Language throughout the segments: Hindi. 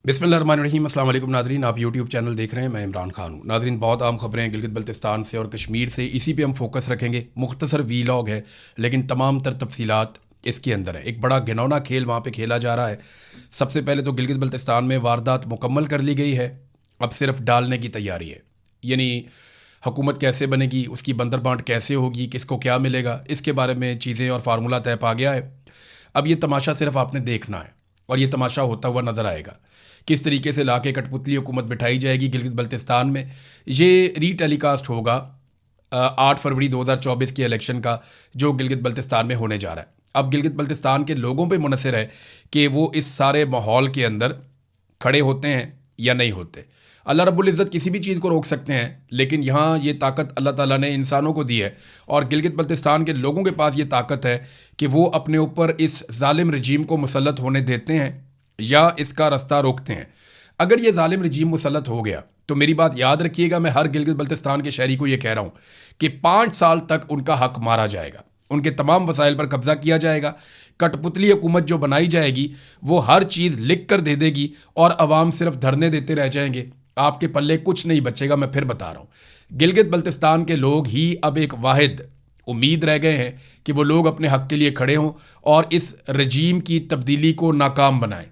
बिस्मिल्लाहिर्रहमानिर्रहीम। अस्सलाम वालेकुम नादरीन, आप यूट्यूब चैनल देख रहे हैं। मैं इमरान खान हूँ। नादरीन, बहुत आम खबरें हैं गिलगित बल्तिस्तान से और कश्मीर से, इसी पे हम फोकस रखेंगे। मुख्तसर वीलॉग है लेकिन तमाम तर तफसीलात इसके अंदर है। एक बड़ा घिनौना खेल वहाँ पे खेला जा रहा है। सबसे पहले तो गिलगित बल्तिस्तान में वारदात मुकम्मल कर ली गई है, अब सिर्फ डालने की तैयारी है। यानी हुकूमत कैसे बनेगी, उसकी बंदर बांट कैसे होगी, किसको क्या मिलेगा, इसके बारे में चीज़ें और फार्मूला तय पा गया है। अब ये तमाशा सिर्फ आपने देखना है और ये तमाशा होता हुआ नज़र आएगा। किस तरीके से लाके कठपुतली हुकूमत बिठाई जाएगी गिलगित बल्तिस्तान में। ये रीटेलीकास्ट होगा 8 फरवरी 2024 के इलेक्शन का, जो गिलगित बल्तिस्तान में होने जा रहा है। अब गिलगित बल्तिस्तान के लोगों पे मुनहसर है कि वो इस सारे माहौल के अंदर खड़े होते हैं या नहीं होते। अल्लाह रब्बुल इज़्ज़त किसी भी चीज़ को रोक सकते हैं, लेकिन यहाँ ये ताकत अल्लाह ताला ने इंसानों को दी है और गिलगित बल्तिस्तान के लोगों के पास ये ताकत है कि वो अपने ऊपर इस जालिम रजीम को मुसल्लत होने देते हैं या इसका रास्ता रोकते हैं। अगर ये जालिम रजीम मुसल्लत हो गया तो मेरी बात याद रखिएगा, मैं हर गिलगित बल्तिस्तान के शहरी को ये कह रहा हूँ कि 5 साल तक उनका हक मारा जाएगा, उनके तमाम वसाइल पर कब्जा किया जाएगा। कठपुतली हुकूमत जो बनाई जाएगी वो हर चीज़ लिख कर दे देगी और अवाम सिर्फ धरने देते रह जाएंगे। आपके पल्ले कुछ नहीं बचेगा। मैं फिर बता रहा हूँ, गिलगित बल्तिस्तान के लोग ही अब एक वाहिद उम्मीद रह गए हैं कि वो लोग अपने हक के लिए खड़े हों और इस रजीम की तब्दीली को नाकाम बनाएं,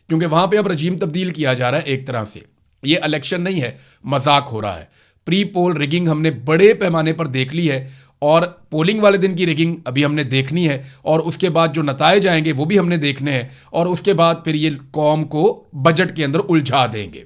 क्योंकि वहाँ पे अब रजीम तब्दील किया जा रहा है। एक तरह से ये इलेक्शन नहीं है, मजाक हो रहा है। प्री पोल रिगिंग हमने बड़े पैमाने पर देख ली है और पोलिंग वाले दिन की रिगिंग अभी हमने देखनी है और उसके बाद जो नताए जाएंगे वो भी हमने देखने हैं और उसके बाद फिर ये कौम को बजट के अंदर उलझा देंगे।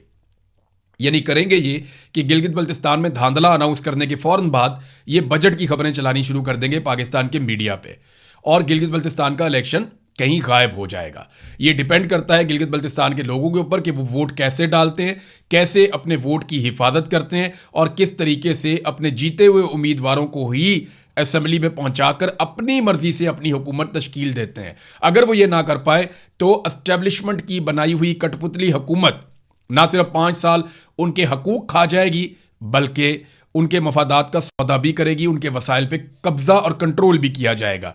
यानी करेंगे ये कि गिलगित बल्तिस्तान में धांधला अनाउंस करने के फ़ौरन बाद ये बजट की खबरें चलानी शुरू कर देंगे पाकिस्तान के मीडिया पे और गिलगित बल्तिस्तान का इलेक्शन कहीं गायब हो जाएगा। ये डिपेंड करता है गिलगित बल्तिस्तान के लोगों के ऊपर कि वो वोट कैसे डालते हैं, कैसे अपने वोट की हिफाजत करते हैं और किस तरीके से अपने जीते हुए उम्मीदवारों को ही असेंबली में पहुंचाकर अपनी मर्जी से अपनी हुकूमत तश्कील देते हैं। अगर वो ये ना कर पाए तो एस्टेब्लिशमेंट की बनाई हुई कठपुतली हुकूमत ना सिर्फ 5 साल उनके हकूक खा जाएगी बल्कि उनके मफादात का सौदा भी करेगी, उनके वसाइल पे कब्जा और कंट्रोल भी किया जाएगा।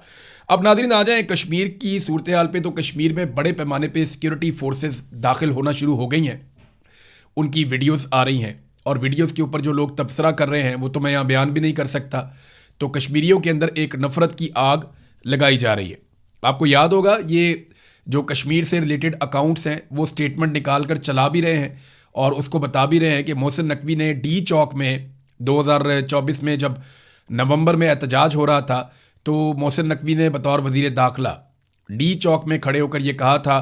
अब नादरीन आ जाएं कश्मीर की सूरत हाल पे, तो कश्मीर में बड़े पैमाने पे सिक्योरिटी फोर्सेस दाखिल होना शुरू हो गई हैं। उनकी वीडियोस आ रही हैं और वीडियोस के ऊपर जो लोग तबसरा कर रहे हैं वो तो मैं यहाँ बयान भी नहीं कर सकता। तो कश्मीरियों के अंदर एक नफरत की आग लगाई जा रही है। आपको याद होगा ये जो कश्मीर से रिलेटेड अकाउंट्स हैं वो स्टेटमेंट निकाल कर चला भी रहे हैं और उसको बता भी रहे हैं कि मोहसिन नकवी ने डी चौक में 2024 में जब नवंबर में एहतजाज हो रहा था तो मोहसिन नकवी ने बतौर वज़ीर दाखिला डी चौक में खड़े होकर ये कहा था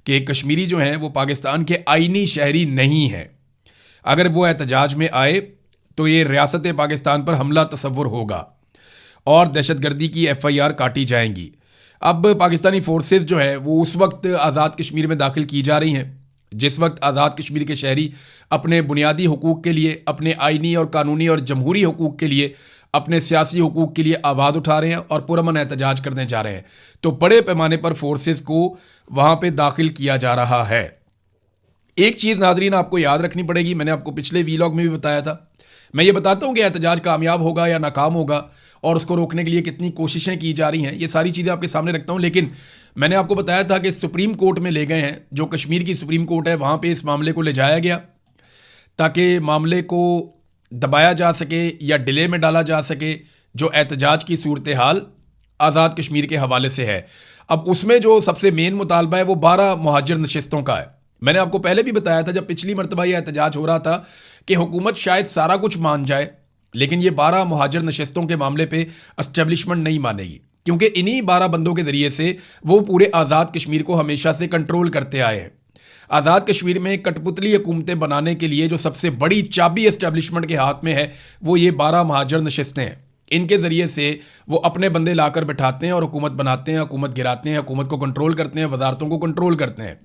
कि कश्मीरी जो हैं वो पाकिस्तान के आईनी शहरी नहीं हैं। अगर वो एहतजाज में आए तो ये रियासत पाकिस्तान पर हमला तसव्वुर होगा और दहशतगर्दी की FIR काटी जाएंगी। अब पाकिस्तानी फोर्सेस जो है वो उस वक्त आज़ाद कश्मीर में दाखिल की जा रही हैं जिस वक्त आज़ाद कश्मीर के शहरी अपने बुनियादी हुकूक के लिए, अपने आइनी और कानूनी और जमहूरी हुकूक के लिए, अपने सियासी हुकूक के लिए आवाज़ उठा रहे हैं और पुरअमन एहतजाज करने जा रहे हैं। तो बड़े पैमाने पर फोर्सेस को वहाँ पे दाखिल किया जा रहा है। एक चीज़ नादरीन आपको याद रखनी पड़ेगी, मैंने आपको पिछले वीलॉग में भी बताया था। मैं ये बताता हूँ कि एहतजाज कामयाब होगा या नाकाम होगा और उसको रोकने के लिए कितनी कोशिशें की जा रही हैं, ये सारी चीज़ें आपके सामने रखता हूँ। लेकिन मैंने आपको बताया था कि सुप्रीम कोर्ट में ले गए हैं, जो कश्मीर की सुप्रीम कोर्ट है वहाँ पे इस मामले को ले जाया गया ताकि मामले को दबाया जा सके या डिले में डाला जा सके, जो एहतजाज की सूरत हाल आज़ाद कश्मीर के हवाले से है। अब उसमें जो सबसे मेन मुतालबा है वो 12 मुहाजिर नशिस्तों का है। मैंने आपको पहले भी बताया था जब पिछली मरतबा यह एहतजाज हो रहा था कि हुकूमत शायद सारा कुछ मान जाए, लेकिन ये 12 मुहाजिर नशिस्तों के मामले पे एस्टेब्लिशमेंट नहीं मानेगी, क्योंकि इन्हीं 12 बंदों के ज़रिए से वो पूरे आज़ाद कश्मीर को हमेशा से कंट्रोल करते आए हैं। आज़ाद कश्मीर में कठपुतली हुकूमतें बनाने के लिए जो सबसे बड़ी चाबी एस्टेब्लिशमेंट के हाथ में है वो ये 12 मुहाजिर नशिस्तें हैं। इनके ज़रिए से वो अपने बंदे लाकर बैठाते हैं और हुकूमत बनाते हैं, हुकूमत गिराते हैं, हुकूमत को कंट्रोल करते हैं, वजारतों को कंट्रोल करते हैं।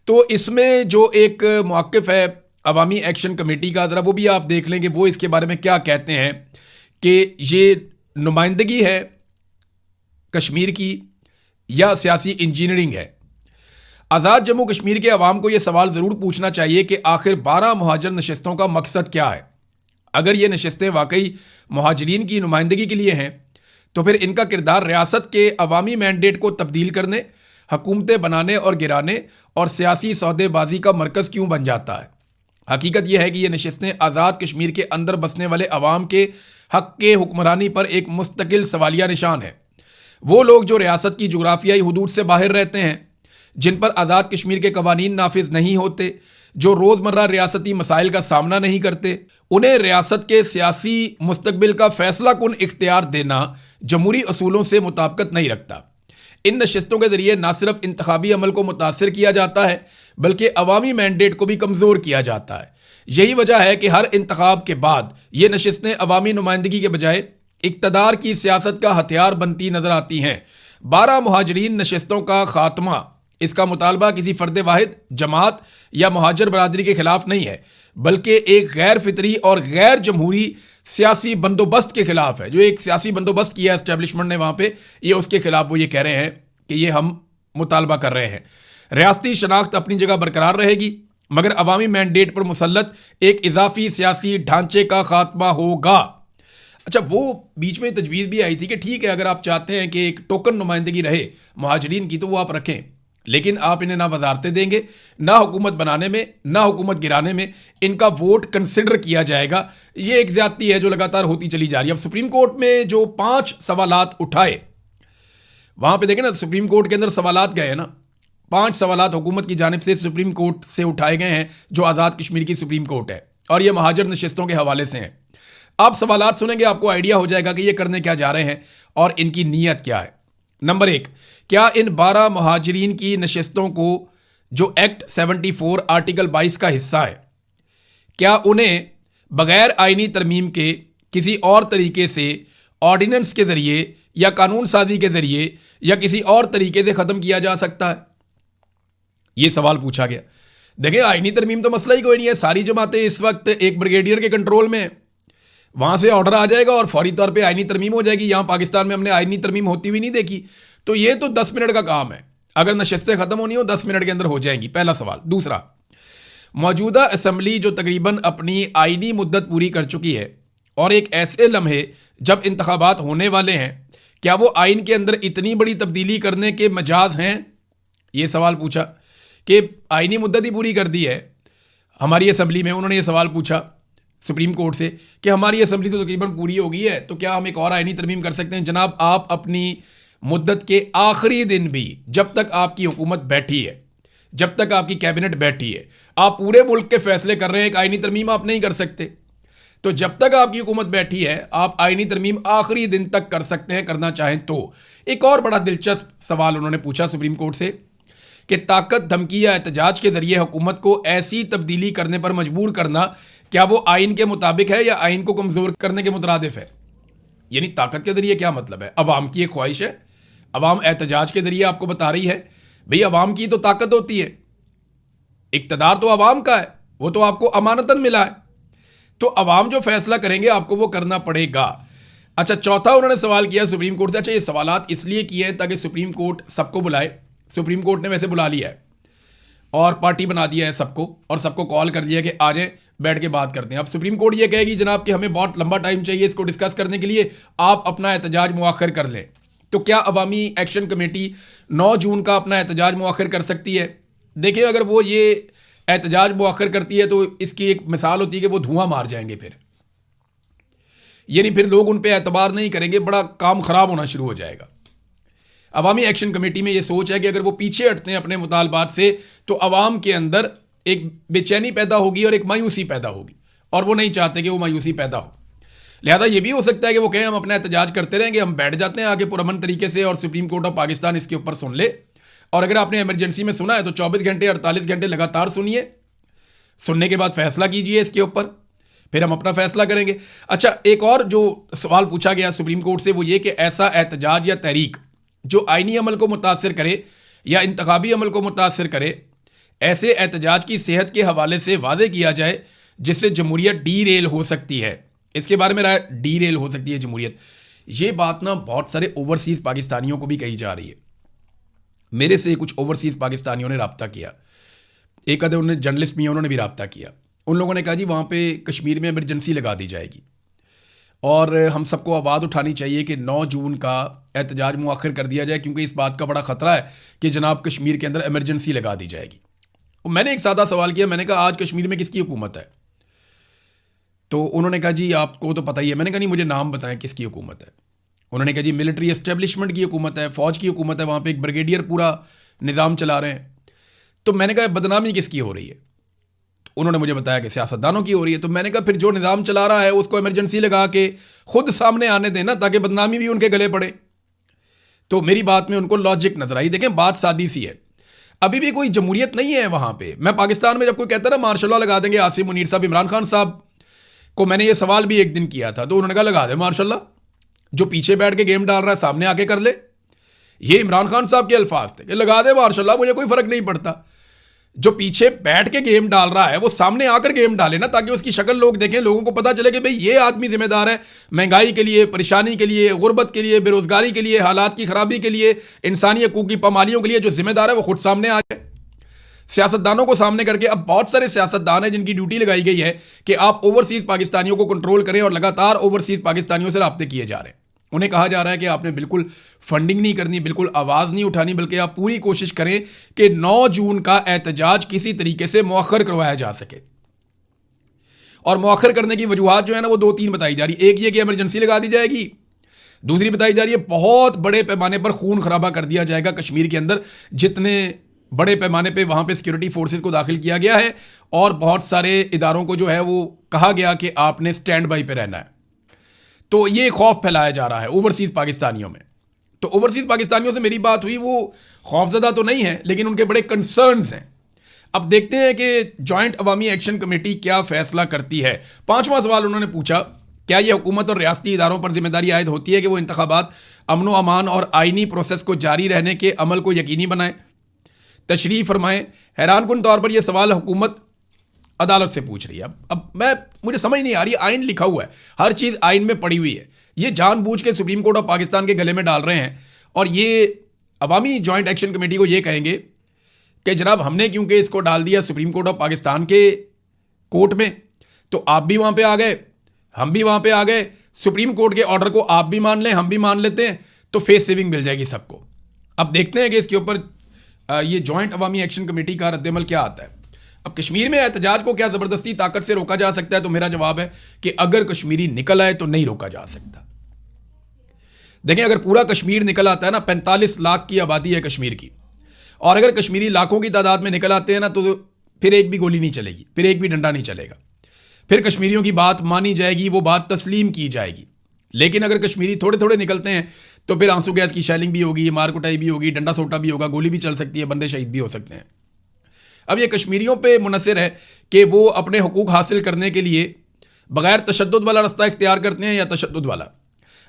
तो इसमें जो एक मौक़िफ़ है अवामी एक्शन कमेटी का, ज़रा वो भी आप देख लें कि वो इसके बारे में क्या कहते हैं कि ये नुमाइंदगी है कश्मीर की या सियासी इंजीनियरिंग है। आज़ाद जम्मू कश्मीर के अवाम को यह सवाल ज़रूर पूछना चाहिए कि आखिर 12 मुहाजिर नशिस्तों का मकसद क्या है। अगर ये नशिस्तें वाकई मुहाजिरीन की नुमाइंदगी के लिए हैं तो फिर इनका किरदार रियासत के अवामी मैंडेट को तब्दील करने, हुकूमतें बनाने और गिराने और सियासी सौदेबाजी का मरकज़ क्यों बन जाता है? हकीकत यह है कि ये नशिस्तें आज़ाद कश्मीर के अंदर बसने वाले अवाम के हक़ के हुक्मरानी पर एक मुस्तकिल सवालिया निशान है। वो लोग जो रियासत की जुग्राफियाई हुदूद से बाहर रहते हैं, जिन पर आज़ाद कश्मीर के कवानीन नाफिज नहीं होते, जो रोज़मर्रा रियासती मसाइल का सामना नहीं करते, उन्हें रियासत के सियासी मुस्तकबिल का फैसला कुन इख्तियार देना जमहूरी असूलों से मुताबिकत नहीं रखता। इन नशिस्तों के ज़रिए न सिर्फ इंतखाबी अमल को मुतासर किया जाता है, बल्कि अवामी मैंडेट को भी कमज़ोर किया जाता है। यही वजह है कि हर इंतखाब के बाद ये नशिस्तें अवामी नुमाइंदगी के बजाय इक़्तिदार की सियासत का हथियार बनती नजर आती हैं। 12 मुहाजिरीन नशिस्तों का खात्मा, इसका मुतालबा किसी फ़र्द वाहिद, जमात या मुहाजिर बरादरी के खिलाफ नहीं है, बल्कि एक गैर फितरी और गैर जमहूरी सियासी बंदोबस्त के खिलाफ है। जो एक सियासी बंदोबस्त किया है एस्टेब्लिशमेंट ने वहाँ पे, ये उसके खिलाफ वो ये कह रहे हैं कि ये हम मुतालबा कर रहे हैं। रियासती शनाख्त अपनी जगह बरकरार रहेगी, मगर अवामी मैंडेट पर मुसल्लत एक इजाफी सियासी ढांचे का खात्मा होगा। अच्छा, वो बीच में तजवीज़ भी आई थी कि ठीक है, अगर आप चाहते हैं कि एक टोकन नुमाइंदगी रहे मुहाजिरीन की, तो वो आप रखें, लेकिन आप इन्हें ना वजारतें देंगे, ना हुकूमत बनाने में, ना हुकूमत गिराने में इनका वोट कंसिडर किया जाएगा। ये एक ज्यादती है जो लगातार होती चली जा रही है। अब सुप्रीम कोर्ट में जो 5 सवालात उठाए, वहां पे देखें ना, सुप्रीम कोर्ट के अंदर सवालात गए हैं ना, 5 सवालात हुकूमत की जानिब से सुप्रीम कोर्ट से उठाए गए हैं, जो आज़ाद कश्मीर की सुप्रीम कोर्ट है, और ये महाजर नशिस्तों के हवाले से हैं। आप सवालात सुनेंगे, आपको आइडिया हो जाएगा कि ये करने क्या जा रहे हैं और इनकी नीयत क्या है। नंबर 1, क्या इन 12 मुहाजिरीन की नशिस्तों को जो एक्ट 74 आर्टिकल 22 का हिस्सा है, क्या उन्हें बगैर आइनी तरमीम के किसी और तरीके से ऑर्डिनेंस के ज़रिए या कानून साजी के ज़रिए या किसी और तरीके से ख़त्म किया जा सकता है? ये सवाल पूछा गया। देखिए, आइनी तरमीम तो मसला ही कोई नहीं है। सारी जमातें इस वक्त एक ब्रिगेडियर के कंट्रोल में है, वहाँ से ऑर्डर आ जाएगा और फौरी तौर पे आइनी तरमीम हो जाएगी। यहाँ पाकिस्तान में हमने आइनी तरमीम होती हुई नहीं देखी, तो ये तो 10 मिनट का काम है। अगर नशिस्तें ख़त्म होनी हो 10 मिनट के अंदर हो जाएंगी, पहला सवाल। दूसरा, मौजूदा असम्बली जो तकरीबन अपनी आइनी मुद्दत पूरी कर चुकी है और एक ऐसे लम्हे जब इंतखाबात होने वाले हैं, क्या वो आइन के अंदर इतनी बड़ी तब्दीली करने के मजाज हैं? ये सवाल पूछा कि आइनी मुद्दत ही पूरी कर दी है हमारी असम्बली में। उन्होंने ये सवाल पूछा सुप्रीम कोर्ट से कि हमारी असम्बली तो तकरीबन पूरी हो गई है, तो क्या हम एक और आइनी तरमीम कर सकते हैं? जनाब, आप अपनी मुद्दत के आखिरी दिन भी, जब तक आपकी हुकूमत बैठी है, जब तक आपकी कैबिनेट बैठी है, आप पूरे मुल्क के फैसले कर रहे हैं, एक आइनी तरमीम आप नहीं कर सकते। तो जब तक आपकी हुकूमत बैठी है, आप आइनी तरमीम आखिरी दिन तक कर सकते हैं, करना चाहें तो। एक और बड़ा दिलचस्प सवाल उन्होंने पूछा सुप्रीम कोर्ट से कि ताकत, धमकी या एहतजाज के जरिए हुकूमत को ऐसी तब्दीली करने पर मजबूर करना, क्या वो आइन के मुताबिक है या आइन को कमज़ोर करने के मुतरादिफ है? यानी ताकत के जरिए क्या मतलब है? अवाम की एक ख्वाहिश है, अवाम एहतजाज के जरिए आपको बता रही है भाई अवाम की तो ताकत होती है, इक़्तिदार तो अवाम का है, वो तो आपको अमानतन मिला है, तो अवाम जो फैसला करेंगे आपको वो करना पड़ेगा। अच्छा, चौथा उन्होंने सवाल किया सुप्रीम कोर्ट से। अच्छा, ये सवालात इसलिए किए हैं ताकि सुप्रीम कोर्ट सबको बुलाए। सुप्रीम कोर्ट ने वैसे बुला लिया है और पार्टी बना दिया है सबको, और सबको कॉल कर दिया कि आ जाएं, बैठ के बात करते हैं। अब सुप्रीम कोर्ट ये कहेगी जनाब कि हमें बहुत लंबा टाइम चाहिए इसको डिस्कस करने के लिए, आप अपना एहतजाज मुआखर कर लें। तो क्या अवामी एक्शन कमेटी 9 जून का अपना एहतजाज मुआखर कर सकती है? देखिए, अगर वो ये एहतजाज मुआखर करती है तो इसकी एक मिसाल होती है कि वो धुआं मार जाएंगे फिर, यानी फिर लोग उन पर एतबार नहीं करेंगे, बड़ा काम ख़राब होना शुरू हो जाएगा। अवामी एक्शन कमेटी में ये सोच है कि अगर वो पीछे हटते हैं अपने मुतालबात से, तो अवाम के अंदर एक बेचैनी पैदा होगी और एक मायूसी पैदा होगी, और वो नहीं चाहते कि वो मायूसी पैदा हो। लिहाजा ये भी हो सकता है कि वो कहें हम अपना एहतजाज करते रहेंगे, हम बैठ जाते हैं आगे पुरअमन तरीके से और सुप्रीम कोर्ट ऑफ पाकिस्तान इसके ऊपर सुन ले। और अगर आपने इमरजेंसी में सुना है तो 24 घंटे 48 घंटे लगातार सुनिए, सुनने के बाद फैसला कीजिए इसके ऊपर, फिर हम अपना फैसला करेंगे। अच्छा, एक और जो सवाल पूछा गया सुप्रीम कोर्ट से वो ये कि ऐसा एहतजाज या तहरीक जो आइनी अमल को मुतासर करे या इंतखाबी अमल को मुतासर करे, ऐसे एहतजाज की सेहत के हवाले से वादे किया जाए जिससे जमहूरियत डी रेल हो सकती है। इसके बारे में राय, डी रेल हो सकती है जमहूरियत। ये बात ना बहुत सारे ओवरसीज़ पाकिस्तानियों को भी कही जा रही है। मेरे से कुछ ओवरसीज़ पाकिस्तानियों ने रब्ता किया, एक आधे उन्होंने जर्नलिस्ट भी हैं, उन्होंने भी रब्ता किया। उन लोगों ने कहा जी वहाँ पे कश्मीर में इमरजेंसी लगा दी जाएगी और हम सबको आवाज़ उठानी चाहिए कि 9 जून का एहतजाज मुअख्खर कर दिया जाए, क्योंकि इस बात का बड़ा ख़तरा है कि जनाब कश्मीर के अंदर इमरजेंसी लगा दी जाएगी। मैंने एक सादा सवाल किया, मैंने कहा आज कश्मीर में किसकी हुकूमत है? तो उन्होंने कहा जी आपको तो पता ही है। मैंने कहा नहीं, मुझे नाम बताएं किसकी हुकूमत है। उन्होंने कहा जी मिलिट्री एस्टेब्लिशमेंट की हुकूमत है, फ़ौज की हुकूमत है, वहाँ पे एक ब्रिगेडियर पूरा निज़ाम चला रहे हैं। तो मैंने कहा बदनामी किसकी हो रही है? तो उन्होंने मुझे बताया कि सियासतदानों की हो रही है। तो मैंने कहा फिर जो निज़ाम चला रहा है उसको इमरजेंसी लगा के खुद सामने आने देना, ताकि बदनामी भी उनके गले पड़े। तो मेरी बात में उनको लॉजिक नजर आई। देखें बात सादी सी है, अभी भी कोई जमहूरियत नहीं है वहाँ पे। मैं पाकिस्तान में जब कोई कहता है ना मार्शल लॉ लगा देंगे, आसिम मुनीर साहब, इमरान खान साहब को मैंने ये सवाल भी एक दिन किया था, तो उन्होंने कहा लगा दे मार्शल लॉ, जो पीछे बैठ के गेम डाल रहा है सामने आके कर ले। ये इमरान खान साहब के अल्फाज थे कि लगा दे मार्शल लॉ, मुझे कोई फर्क नहीं पड़ता। जो पीछे बैठ के गेम डाल रहा है वो सामने आकर गेम डाले ना, ताकि उसकी शक्ल लोग देखें, लोगों को पता चले कि भाई ये आदमी जिम्मेदार है महंगाई के लिए, परेशानी के लिए, गुर्बत के लिए, बेरोजगारी के लिए, हालात की खराबी के लिए, इंसानी हकूक की पामालियों के लिए जो जिम्मेदार है वो खुद सामने आ जाए। सियासतदानों को सामने करके, अब बहुत सारे सियासतदान हैं जिनकी ड्यूटी लगाई गई है कि आप ओवरसीज पाकिस्तानियों को कंट्रोल करें, और लगातार ओवरसीज पाकिस्तानियों से राब्ते किए जा रहे हैं। उन्हें कहा जा रहा है कि आपने बिल्कुल फंडिंग नहीं करनी, बिल्कुल आवाज़ नहीं उठानी, बल्कि आप पूरी कोशिश करें कि 9 जून का एहतजाज किसी तरीके से मौखर करवाया जा सके। और मौखर करने की वजूहत जो है ना वो 2-3 बताई जा रही है। एक ये कि इमरजेंसी लगा दी जाएगी, दूसरी बताई जा रही है बहुत बड़े पैमाने पर खून खराबा कर दिया जाएगा कश्मीर के अंदर, जितने बड़े पैमाने पे वहाँ पे सिक्योरिटी फोर्सेस को दाखिल किया गया है, और बहुत सारे इदारों को जो है वो कहा गया कि आपने स्टैंड बाई पे रहना है। तो ये खौफ फैलाया जा रहा है ओवरसीज पाकिस्तानियों में। तो ओवरसीज पाकिस्तानियों से मेरी बात हुई, वो खौफजदा तो नहीं है लेकिन उनके बड़े कंसर्न्स हैं। अब देखते हैं कि जॉइंट अवामी एक्शन कमेटी क्या फैसला करती है। 5वां सवाल उन्होंने पूछा, क्या यह हुकूमत और रियासती इदारों पर जिम्मेदारी आयद होती है कि वो इंतखाबात अमन व अमान और आइनी प्रोसेस को जारी रहने के अमल को यकीनी बनाएं? तशरीह फरमाएं। हैरानकुन तौर पर यह सवाल हुकूमत अदालत से पूछ रही है। अब मुझे समझ नहीं आ रही, आइन लिखा हुआ है, हर चीज़ आइन में पड़ी हुई है, ये जानबूझ के सुप्रीम कोर्ट ऑफ पाकिस्तान के गले में डाल रहे हैं, और ये अवामी जॉइंट एक्शन कमेटी को ये कहेंगे कि जनाब हमने क्योंकि इसको डाल दिया सुप्रीम कोर्ट ऑफ पाकिस्तान के कोर्ट में, तो आप भी वहाँ पे आ गए, हम भी वहाँ पे आ गए, सुप्रीम कोर्ट के ऑर्डर को आप भी मान लें, हम भी मान लेते हैं, तो फेस सेविंग मिल जाएगी सबको। अब देखते हैं कि इसके ऊपर ये जॉइंट अवामी एक्शन कमेटी का रद्दमल क्या आता है। अब कश्मीर में एहतजाज को क्या ज़बरदस्ती ताकत से रोका जा सकता है? तो मेरा जवाब है कि अगर कश्मीरी निकल आए तो नहीं रोका जा सकता। देखें, अगर पूरा कश्मीर निकल आता है ना, 45 लाख की आबादी है कश्मीर की, और अगर कश्मीरी लाखों की तादाद में निकल आते हैं ना, तो फिर एक भी गोली नहीं चलेगी, फिर एक भी डंडा नहीं चलेगा, फिर कश्मीरियों की बात मानी जाएगी, वो बात तस्लीम की जाएगी। लेकिन अगर कश्मीरी थोड़े थोड़े निकलते हैं तो फिर आंसू गैस की शैलिंग भी होगी, मार कुटाई भी होगी, डंडा सोटा भी होगा, गोली भी चल सकती है, बंदे शहीद भी हो सकते हैं। अब ये कश्मीरियों पे मुनसर है कि वो अपने हुकूक हासिल करने के लिए बगैर तशद्दुद वाला रास्ता इख्तियार करते हैं या तशद्दुद वाला।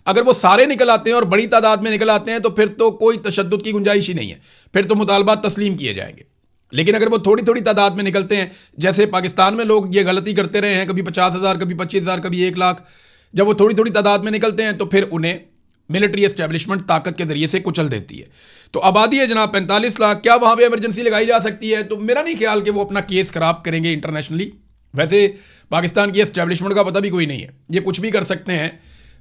अगर वो सारे निकल आते हैं और बड़ी तादाद में निकल आते हैं तो फिर तो कोई तशद्दुद की गुंजाइश ही नहीं है, फिर तो मुतालबात तस्लीम किए जाएंगे। लेकिन अगर वो थोड़ी थोड़ी तादाद में निकलते हैं, जैसे पाकिस्तान में लोग ये गलती करते रहे हैं, कभी 50,000, कभी 25,000, कभी 1 लाख, जब वो थोड़ी थोड़ी तादाद में निकलते हैं तो फिर उन्हें मिलिट्री एस्टेब्लिशमेंट ताकत के जरिए से कुचल देती है। तो आबादी है जनाब 45 लाख, क्या वहाँ पे इमरजेंसी लगाई जा सकती है? तो मेरा नहीं ख्याल कि वो अपना केस खराब करेंगे इंटरनेशनली। वैसे पाकिस्तान की एस्टेब्लिशमेंट का पता भी कोई नहीं है, ये कुछ भी कर सकते हैं,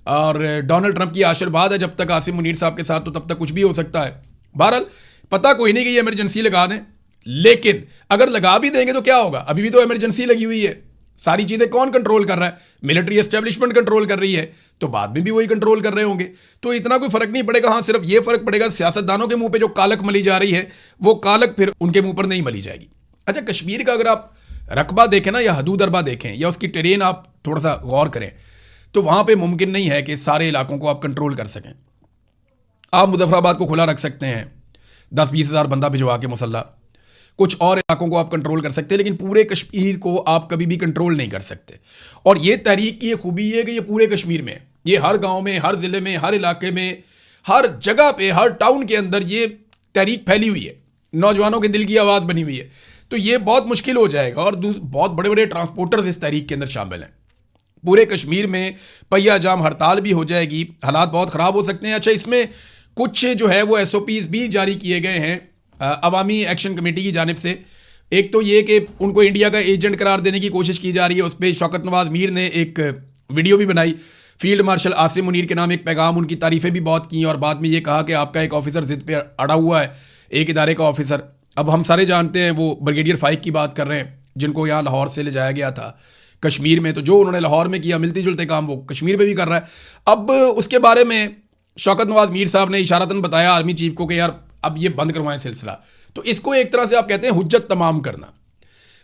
और डोनाल्ड ट्रंप की आशीर्वाद है जब तक आसिम मुनीर साहब के साथ, तो तब तक कुछ भी हो सकता है। बहरहाल पता कोई नहीं कि ये इमरजेंसी लगा दें, लेकिन अगर लगा भी देंगे तो क्या होगा? अभी भी तो इमरजेंसी लगी हुई है, सारी चीज़ें कौन कंट्रोल कर रहा है? मिलिट्री एस्टेब्लिशमेंट कंट्रोल कर रही है, तो बाद में भी वही कंट्रोल कर रहे होंगे, तो इतना कोई फर्क नहीं पड़ेगा। हाँ, सिर्फ ये फर्क पड़ेगा सियासतदानों के मुंह पे जो कालक मली जा रही है, वो कालक फिर उनके मुंह पर नहीं मली जाएगी। अच्छा, कश्मीर का अगर आप रकबा देखें ना, या हदूद अरबा देखें, या उसकी टेरेन आप थोड़ा सा गौर करें, तो वहाँ पर मुमकिन नहीं है कि सारे इलाकों को आप कंट्रोल कर सकें। आप मुजफ्फराबाद को खुला रख सकते हैं, 10-20 हज़ार बंदा भिजवा के मुसल्ला, कुछ और इलाकों को आप कंट्रोल कर सकते हैं, लेकिन पूरे कश्मीर को आप कभी भी कंट्रोल नहीं कर सकते। और ये तहरीक की खूबी है कि ये पूरे कश्मीर में, ये हर गांव में, हर ज़िले में, हर इलाके में, हर जगह पे, हर टाउन के अंदर ये तहरीक फैली हुई है, नौजवानों के दिल की आवाज़ बनी हुई है। तो ये बहुत मुश्किल हो जाएगा, और बहुत बड़े बड़े ट्रांसपोर्टर्स इस तहरीक के अंदर शामिल हैं। पूरे कश्मीर में पहिया जाम हड़ताल भी हो जाएगी, हालात बहुत ख़राब हो सकते हैं। अच्छा, इसमें कुछ जो है वो SOPs भी जारी किए गए हैं अवामी एक्शन कमेटी की जानिब से। एक तो ये कि उनको इंडिया का एजेंट करार देने की कोशिश की जा रही है, उस पर शौकत नवाज मीर ने एक वीडियो भी बनाई। फील्ड मार्शल आसिम मुनीर के नाम एक पैगाम, उनकी तारीफें भी बहुत की और बाद में ये कहा कि आपका एक ऑफिसर जिद पे अड़ा हुआ है, एक इदारे का ऑफिसर। अब हम सारे जानते हैं वो ब्रिगेडियर फाइक की बात कर रहे हैं, जिनको यहाँ लाहौर से ले जाया गया था कश्मीर में। तो जो उन्होंने लाहौर में किया मिलते जुलते काम वो कश्मीर में भी कर रहा है। अब उसके बारे में शौकत नवाज मीर साहब ने इशारतन बताया आर्मी चीफ को कि यार अब ये बंद करवाएं सिलसिला। तो इसको एक तरह से आप कहते हैं हुज्जत तमाम करना।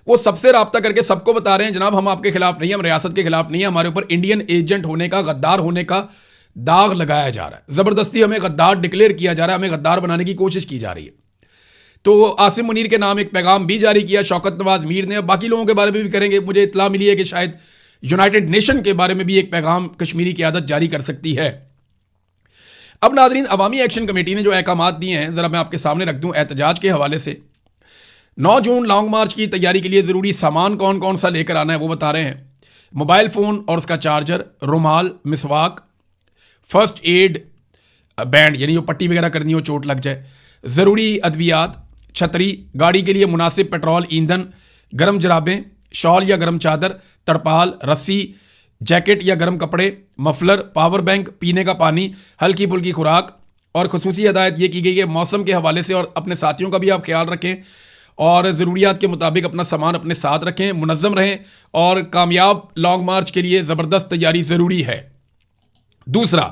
वो सबसे राब्ता करके सबको बता रहे हैं जनाब हम आपके खिलाफ नहीं, हम रियासत के खिलाफ नहीं है, हमारे ऊपर इंडियन एजेंट होने का, गद्दार होने का दाग लगाया जा रहा है, ज़बरदस्ती हमें गद्दार डिक्लेयर किया जा रहा है, हमें गद्दार बनाने की कोशिश की जा रही है। तो आसिम मुनीर के नाम एक पैगाम भी जारी किया शौकत नवाज मीर ने। बाकी लोगों के बारे में भी करेंगे। मुझे इत्तला मिली है कि शायद यूनाइटेड नेशन के बारे में भी एक पैगाम कश्मीरी क़यादत जारी कर सकती है। अब नाज़रीन, अवामी एक्शन कमेटी ने जो अहकाम दिए हैं ज़रा मैं आपके सामने रख दूँ एहतजाज के हवाले से। 9 जून लॉन्ग मार्च की तैयारी के लिए ज़रूरी सामान कौन कौन सा लेकर आना है वो बता रहे हैं। मोबाइल फ़ोन और उसका चार्जर, रुमाल, मिसवाक, फर्स्ट एड बैंड यानी जो पट्टी वगैरह करनी हो चोट लग जाए, ज़रूरी अद्वियात, छतरी, गाड़ी के लिए मुनासिब पेट्रोल ईंधन, गर्म जराबें, शॉल या गर्म चादर, तड़पाल, रस्सी, जैकेट या गर्म कपड़े, मफलर, पावर बैंक, पीने का पानी, हल्की फुल्की खुराक। और खुसूसी हदायत ये की गई है मौसम के हवाले से और अपने साथियों का भी आप ख्याल रखें और ज़रूरियात के मुताबिक अपना सामान अपने साथ रखें, मुनज़्ज़म रहें और कामयाब लॉन्ग मार्च के लिए ज़बरदस्त तैयारी ज़रूरी है। दूसरा,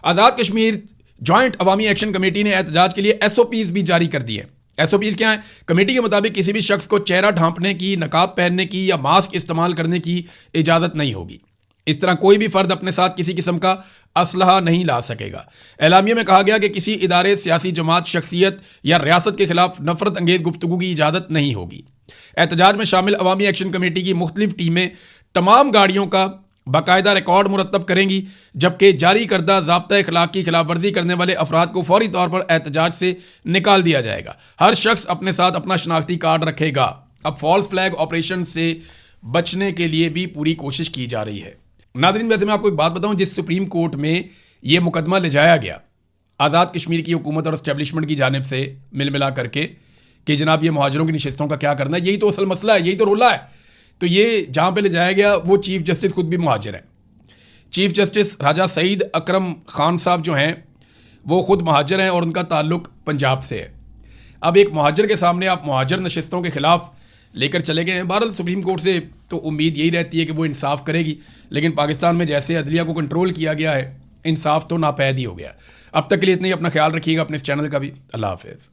आज़ाद कश्मीर जॉइंट अवामी एक्शन कमेटी ने एहतजाज के लिए SOPs भी जारी कर दिए। SOPs क्या हैं? कमेटी के मुताबिक किसी भी शख्स को चेहरा ढांपने की, नकाब पहनने की या मास्क इस्तेमाल करने की इजाज़त नहीं होगी। इस तरह कोई भी फ़र्द अपने साथ किसी किस्म का असलहा नहीं ला सकेगा। एलामिया में कहा गया कि किसी इदारे, सियासी जमात, शख्सियत या रियासत के खिलाफ नफरत अंगेज गुफ्तगू की इजाज़त नहीं होगी। एहतजाज में शामिल अवामी एक्शन कमेटी की मुख्तलिफ टीमें तमाम गाड़ियों का बाकायदा रिकॉर्ड मुरतब करेंगी, जबकि जारी करदा ज़ाब्ता अखलाक की खिलाफ वर्जी करने वाले अफराद को फौरी तौर पर एहतजाज से निकाल दिया जाएगा। हर शख्स अपने साथ अपना शनाख्ती कार्ड रखेगा। अब फॉल्स फ्लैग ऑपरेशन से बचने के लिए भी पूरी कोशिश की जा रही है। नाज़रीन, वैसे मैं आपको एक बात बताऊं, जिस सुप्रीम कोर्ट में ये मुकदमा ले जाया गया आज़ाद कश्मीर की हुकूमत और इस्टेब्लिशमेंट की जानिब से मिल मिला करके कि जनाब ये मुहाजिरों की नशिस्तों का क्या करना है, यही तो असल मसला है, यही तो रोला है। तो ये जहाँ पे ले जाया गया वो चीफ जस्टिस खुद भी मुहाजिर हैं। चीफ जस्टिस राजा सईद अकरम खान साहब जो हैं वो खुद मुहाजिर हैं और उनका ताल्लुक पंजाब से है। अब एक मुहाजिर के सामने आप मुहाजिर नशिस्तों के खिलाफ लेकर चले गए हैं। बहरहाल सुप्रीम कोर्ट से तो उम्मीद यही रहती है कि वो इंसाफ करेगी, लेकिन पाकिस्तान में जैसे अदलिया को कंट्रोल किया गया है, इंसाफ तो नापैद ही हो गया। अब तक के लिए इतना ही। अपना ख्याल रखिएगा, अपने इस चैनल का भी। अल्लाह हाफ़िज़।